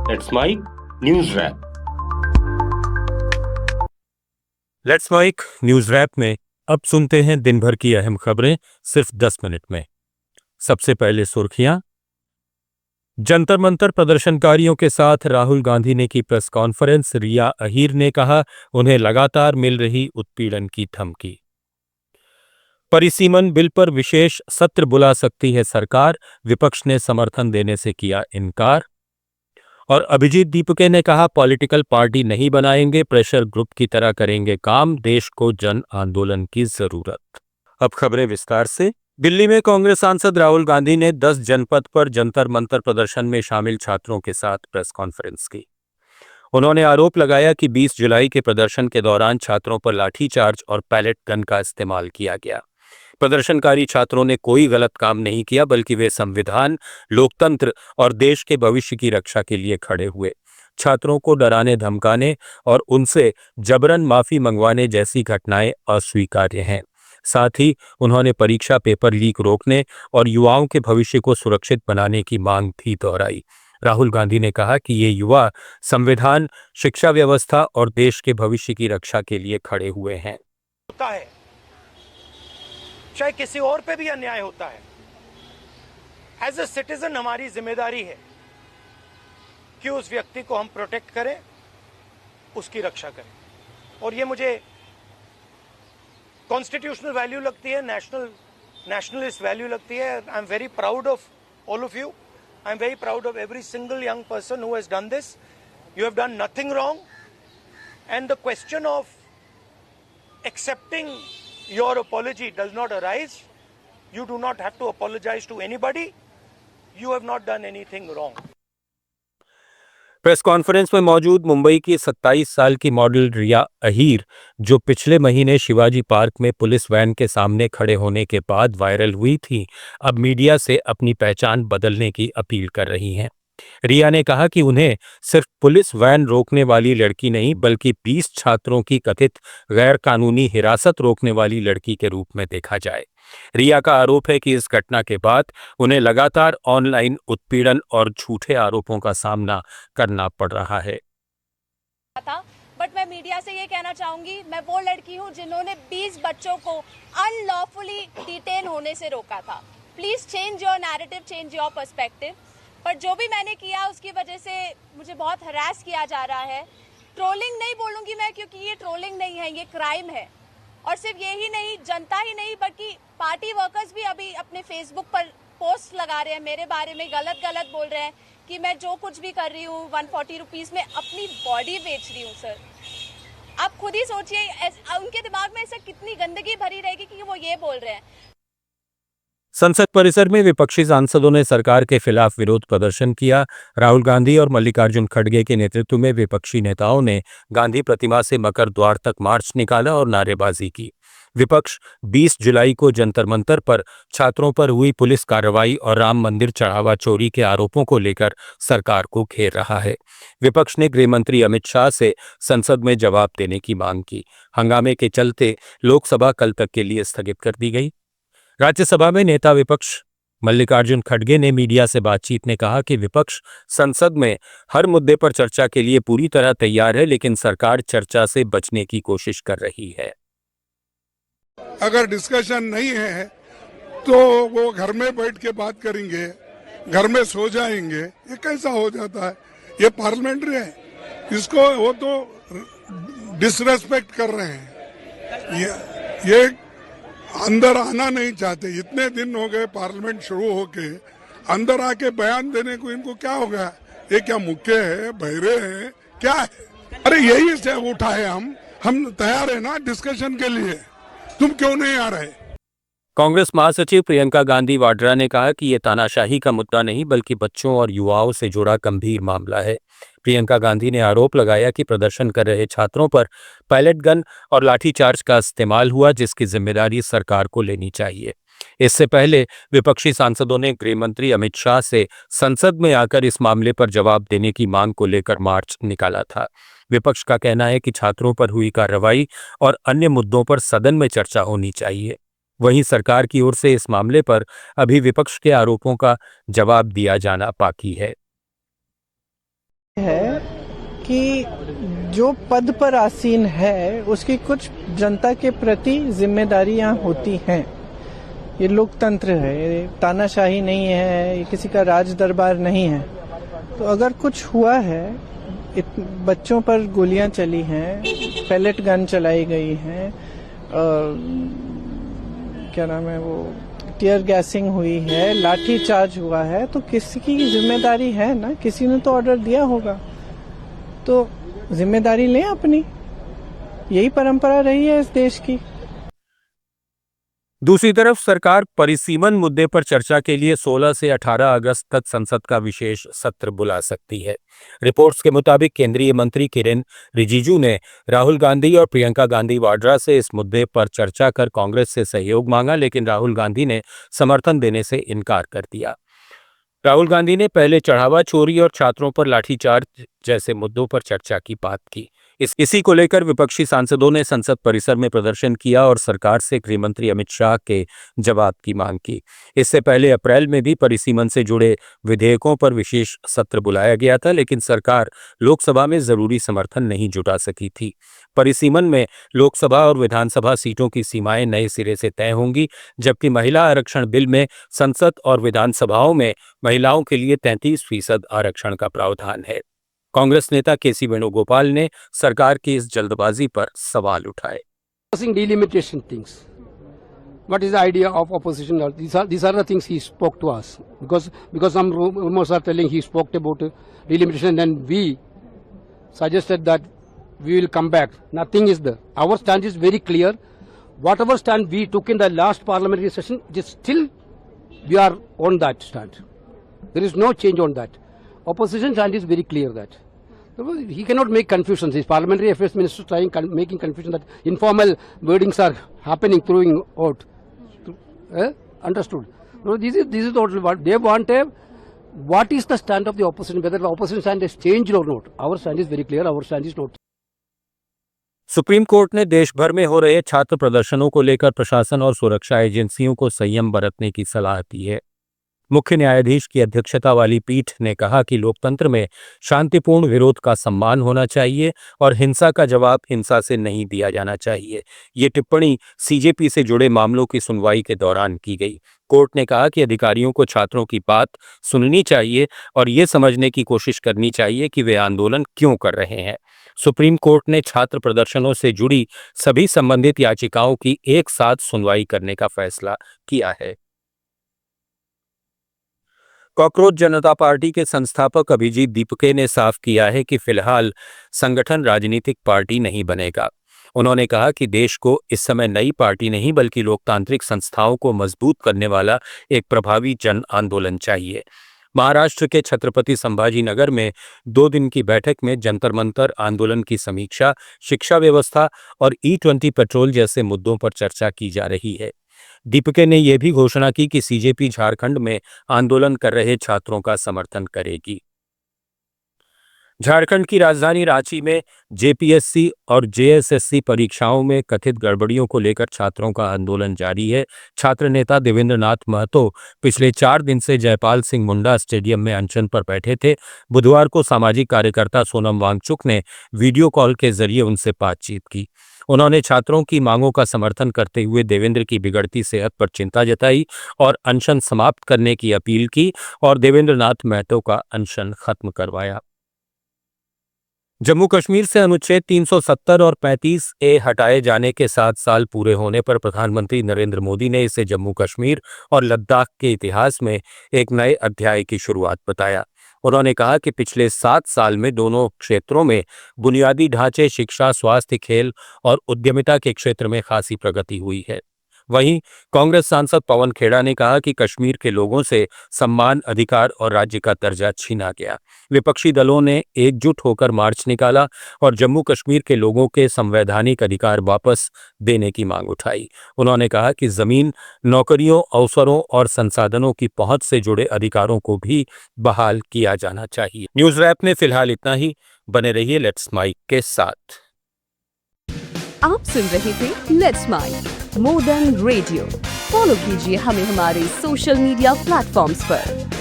Let's Mic news wrap. Let's Mic news wrap में अब सुनते हैं दिन भर की अहम खबरें सिर्फ 10 मिनट में। सबसे पहले सुर्खियां। जंतर मंतर प्रदर्शनकारियों के साथ राहुल गांधी ने की प्रेस कॉन्फ्रेंस। रिया अहीर ने कहा उन्हें लगातार मिल रही उत्पीड़न की धमकी। परिसीमन बिल पर विशेष सत्र बुला सकती है सरकार, विपक्ष ने समर्थन देने से किया इनकार। और अभिजीत दीपके ने कहा पॉलिटिकल पार्टी नहीं बनाएंगे, प्रेशर ग्रुप की तरह करेंगे काम, देश को जन आंदोलन की जरूरत। अब खबरें विस्तार से। दिल्ली में कांग्रेस सांसद राहुल गांधी ने 10 जनपद पर जंतर मंतर प्रदर्शन में शामिल छात्रों के साथ प्रेस कॉन्फ्रेंस की। उन्होंने आरोप लगाया कि 20 जुलाई के प्रदर्शन के दौरान छात्रों पर लाठीचार्ज और पैलेट गन का इस्तेमाल किया गया। प्रदर्शनकारी छात्रों ने कोई गलत काम नहीं किया, बल्कि वे संविधान, लोकतंत्र और देश के भविष्य की रक्षा के लिए खड़े हुए। छात्रों को डराने धमकाने और उनसे जबरन माफी मंगवाने जैसी घटनाएं अस्वीकार्य हैं। साथ ही उन्होंने परीक्षा पेपर लीक रोकने और युवाओं के भविष्य को सुरक्षित बनाने की मांग भी दोहराई। राहुल गांधी ने कहा कि ये युवा संविधान, शिक्षा व्यवस्था और देश के भविष्य की रक्षा के लिए खड़े हुए हैं। होता है, चाहे किसी और पे भी अन्याय होता है, एज ए सिटीजन हमारी जिम्मेदारी है कि उस व्यक्ति को हम प्रोटेक्ट करें, उसकी रक्षा करें। और ये मुझे कॉन्स्टिट्यूशनल वैल्यू लगती है, नेशनलिस्ट वैल्यू लगती है। I am very proud of all of you. I am very proud of every single young person who has done this. You have done nothing wrong, and the question of accepting your apology does not arise. You do not have to apologize to anybody. You have not done anything wrong. Press conference में मौजूद मुंबई की 27 साल की model रिया अहीर, जो पिछले महीने Shivaji park में police van के सामने खड़े होने के बाद वायरल हुई थी, अब मीडिया से अपनी पहचान बदलने की अपील कर रही हैं। रिया ने कहा कि उन्हें सिर्फ पुलिस वैन रोकने वाली लड़की नहीं, बल्कि 20 छात्रों की कथित गैर कानूनी हिरासत रोकने वाली लड़की के रूप में देखा जाए। रिया का आरोप है कि इस घटना के बाद उन्हें लगातार ऑनलाइन उत्पीड़न और झूठे आरोपों का सामना करना पड़ रहा है। बट मैं मीडिया से ये कहना चाहूंगी, मैं वो लड़की हूँ जिन्होंने 20 बच्चों को अनलॉफुली डिटेन होने से रोका था। Please change your narrative, change your perspective. पर जो भी मैंने किया उसकी वजह से मुझे बहुत हरास किया जा रहा है। ट्रोलिंग नहीं बोलूंगी मैं, क्योंकि ये ट्रोलिंग नहीं है, ये क्राइम है। और सिर्फ यही नहीं, जनता ही नहीं बल्कि पार्टी वर्कर्स भी अभी अपने फेसबुक पर पोस्ट लगा रहे हैं, मेरे बारे में गलत बोल रहे हैं कि मैं जो कुछ भी कर रही हूँ 140 रुपीज में अपनी बॉडी बेच रही हूँ। सर, आप खुद ही सोचिए उनके दिमाग में ऐसा कितनी गंदगी भरी रहेगी कि वो ये बोल रहे हैं। संसद परिसर में विपक्षी सांसदों ने सरकार के खिलाफ विरोध प्रदर्शन किया। राहुल गांधी और मल्लिकार्जुन खड़गे के नेतृत्व में विपक्षी नेताओं ने गांधी प्रतिमा से मकर द्वार तक मार्च निकाला और नारेबाजी की। विपक्ष 20 जुलाई को जंतर मंतर पर छात्रों पर हुई पुलिस कार्रवाई और राम मंदिर चढ़ावा चोरी के आरोपों को लेकर सरकार को घेर रहा है। विपक्ष ने गृह मंत्री अमित शाह से संसद में जवाब देने की मांग की। हंगामे के चलते लोकसभा कल तक के लिए स्थगित कर दी गई। राज्यसभा में नेता विपक्ष मल्लिकार्जुन खड़गे ने मीडिया से बातचीत में कहा कि विपक्ष संसद में हर मुद्दे पर चर्चा के लिए पूरी तरह तैयार है, लेकिन सरकार चर्चा से बचने की कोशिश कर रही है। अगर डिस्कशन नहीं है तो वो घर में बैठ के बात करेंगे, घर में सो जाएंगे। ये कैसा हो जाता है? ये पार्लियामेंट्री है, इसको वो तो डिसरेस्पेक्ट कर रहे हैं। ये अंदर आना नहीं चाहते। इतने दिन हो गए पार्लियामेंट शुरू होके, अंदर आके बयान देने को इनको क्या हो गया? ये क्या मुक्के है, बहरे हैं, क्या है? अरे यही से उठा है, हम तैयार है ना डिस्कशन के लिए, तुम क्यों नहीं आ रहे? कांग्रेस महासचिव प्रियंका गांधी वाड्रा ने कहा कि यह तानाशाही का मुद्दा नहीं, बल्कि बच्चों और युवाओं से जुड़ा गंभीर मामला है। प्रियंका गांधी ने आरोप लगाया कि प्रदर्शन कर रहे छात्रों पर पैलेट गन और लाठीचार्ज का इस्तेमाल हुआ, जिसकी जिम्मेदारी सरकार को लेनी चाहिए। इससे पहले विपक्षी सांसदों ने गृह मंत्री अमित शाह से संसद में आकर इस मामले पर जवाब देने की मांग को लेकर मार्च निकाला था। विपक्ष का कहना है कि छात्रों पर हुई कार्रवाई और अन्य मुद्दों पर सदन में चर्चा होनी चाहिए। वहीं सरकार की ओर से इस मामले पर अभी विपक्ष के आरोपों का जवाब दिया जाना बाकी है। कि जो पद पर आसीन है उसकी कुछ जनता के प्रति जिम्मेदारियां होती हैं। ये लोकतंत्र है, ये तानाशाही नहीं है, ये किसी का राज दरबार नहीं है। तो अगर कुछ हुआ है, बच्चों पर गोलियां चली हैं, पैलेट गन चलाई गई हैं, क्या नाम है वो, टीयर गैसिंग हुई है, लाठी चार्ज हुआ है, तो किसी की जिम्मेदारी है ना, किसी ने तो ऑर्डर दिया होगा, तो जिम्मेदारी लें अपनी। यही परंपरा रही है इस देश की। दूसरी तरफ सरकार परिसीमन मुद्दे पर चर्चा के लिए 16 से 18 अगस्त तक संसद का विशेष सत्र बुला सकती है। रिपोर्ट्स के मुताबिक केंद्रीय मंत्री किरेन रिजिजू ने राहुल गांधी और प्रियंका गांधी वाड्रा से इस मुद्दे पर चर्चा कर कांग्रेस से सहयोग मांगा, लेकिन राहुल गांधी ने समर्थन देने से इनकार कर दिया। राहुल गांधी ने पहले चढ़ावा चोरी और छात्रों पर लाठीचार्ज जैसे मुद्दों पर चर्चा की बात की। इसी को लेकर विपक्षी सांसदों ने संसद परिसर में प्रदर्शन किया और सरकार से गृह मंत्री अमित शाह के जवाब की मांग की। इससे पहले अप्रैल में भी परिसीमन से जुड़े विधेयकों पर विशेष सत्र बुलाया गया था, लेकिन सरकार लोकसभा में जरूरी समर्थन नहीं जुटा सकी थी। परिसीमन में लोकसभा और विधानसभा सीटों की सीमाएं नए सिरे से तय होंगी, जबकि महिला आरक्षण बिल में संसद और विधानसभाओं में महिलाओं के लिए 33% आरक्षण का प्रावधान है। कांग्रेस नेता केसी वेणुगोपाल ने सरकार की इस जल्दबाजी पर सवाल उठाए। Delimitation things. What is the idea of opposition? These are the things he spoke to us, because some rumors are telling he spoke about delimitation, and we suggested that we will come back. Nothing is there. Our stand is very clear. Whatever stand we took in the last parliamentary session, still we are on that stand. There is no change on that. Opposition stand is very clear that he cannot make confusions. His parliamentary affairs minister making confusion that informal wordings are happening, throwing out. Understood? No, this is totally what they want. What is the stand of the opposition? Whether the opposition stand has changed or not? Our stand is very clear. Our stand is not. Supreme court ने देश भर में हो रहे छात्र प्रदर्शनों को लेकर प्रशासन और सुरक्षा एजेंसियों को संयम बरतने की सलाह दी है। मुख्य न्यायाधीश की अध्यक्षता वाली पीठ ने कहा कि लोकतंत्र में शांतिपूर्ण विरोध का सम्मान होना चाहिए और हिंसा का जवाब हिंसा से नहीं दिया जाना चाहिए। ये टिप्पणी सीजेपी से जुड़े मामलों की सुनवाई के दौरान की गई। कोर्ट ने कहा कि अधिकारियों को छात्रों की बात सुननी चाहिए और ये समझने की कोशिश करनी चाहिए कि वे आंदोलन क्यों कर रहे हैं। सुप्रीम कोर्ट ने छात्र प्रदर्शनों से जुड़ी सभी संबंधित याचिकाओं की एक साथ सुनवाई करने का फैसला किया है। कॉकरोच जनता पार्टी के संस्थापक अभिजीत दीपके ने साफ किया है कि फिलहाल संगठन राजनीतिक पार्टी नहीं बनेगा। उन्होंने कहा कि देश को इस समय नई पार्टी नहीं बल्कि लोकतांत्रिक संस्थाओं को मजबूत करने वाला एक प्रभावी जन आंदोलन चाहिए। महाराष्ट्र के छत्रपति संभाजी नगर में 2 दिन की बैठक में जंतर मंतर आंदोलन की समीक्षा, शिक्षा व्यवस्था और E20 पेट्रोल जैसे मुद्दों पर चर्चा की जा रही है। दीपके ने यह भी घोषणा की कि सीजेपी झारखंड में आंदोलन कर रहे छात्रों का समर्थन करेगी। झारखंड की राजधानी रांची में जेपीएससी और जेएसएससी परीक्षाओं में कथित गड़बड़ियों को लेकर छात्रों का आंदोलन जारी है। छात्र नेता देवेंद्र नाथ महतो पिछले 4 दिन से जयपाल सिंह मुंडा स्टेडियम में अनशन पर बैठे थे। बुधवार को सामाजिक कार्यकर्ता सोनम वांगचुक ने वीडियो कॉल के जरिए उनसे बातचीत की। उन्होंने छात्रों की मांगों का समर्थन करते हुए देवेंद्र की बिगड़ती सेहत पर चिंता जताई और अनशन समाप्त करने की अपील की और देवेंद्र नाथ महतो का अनशन खत्म करवाया। जम्मू कश्मीर से अनुच्छेद 370 और 35A हटाए जाने के 7 साल पूरे होने पर प्रधानमंत्री नरेंद्र मोदी ने इसे जम्मू कश्मीर और लद्दाख के इतिहास में एक नए अध्याय की शुरुआत बताया। उन्होंने कहा कि पिछले 7 साल में दोनों क्षेत्रों में बुनियादी ढांचे, शिक्षा, स्वास्थ्य, खेल और उद्यमिता के क्षेत्र में खासी प्रगति हुई है। वहीं कांग्रेस सांसद पवन खेड़ा ने कहा कि कश्मीर के लोगों से सम्मान, अधिकार और राज्य का दर्जा छीना गया। विपक्षी दलों ने एकजुट होकर मार्च निकाला और जम्मू कश्मीर के लोगों के संवैधानिक अधिकार वापस देने की मांग उठाई। उन्होंने कहा कि जमीन, नौकरियों, अवसरों और संसाधनों की पहुंच से जुड़े अधिकारों को भी बहाल किया जाना चाहिए। न्यूज रैप में फिलहाल इतना ही। बने रहिए लेट्स माइक के साथ। आप सुन रहे थे Let's Mic more than radio. Follow कीजिए हमें हमारे सोशल मीडिया प्लेटफॉर्म्स पर।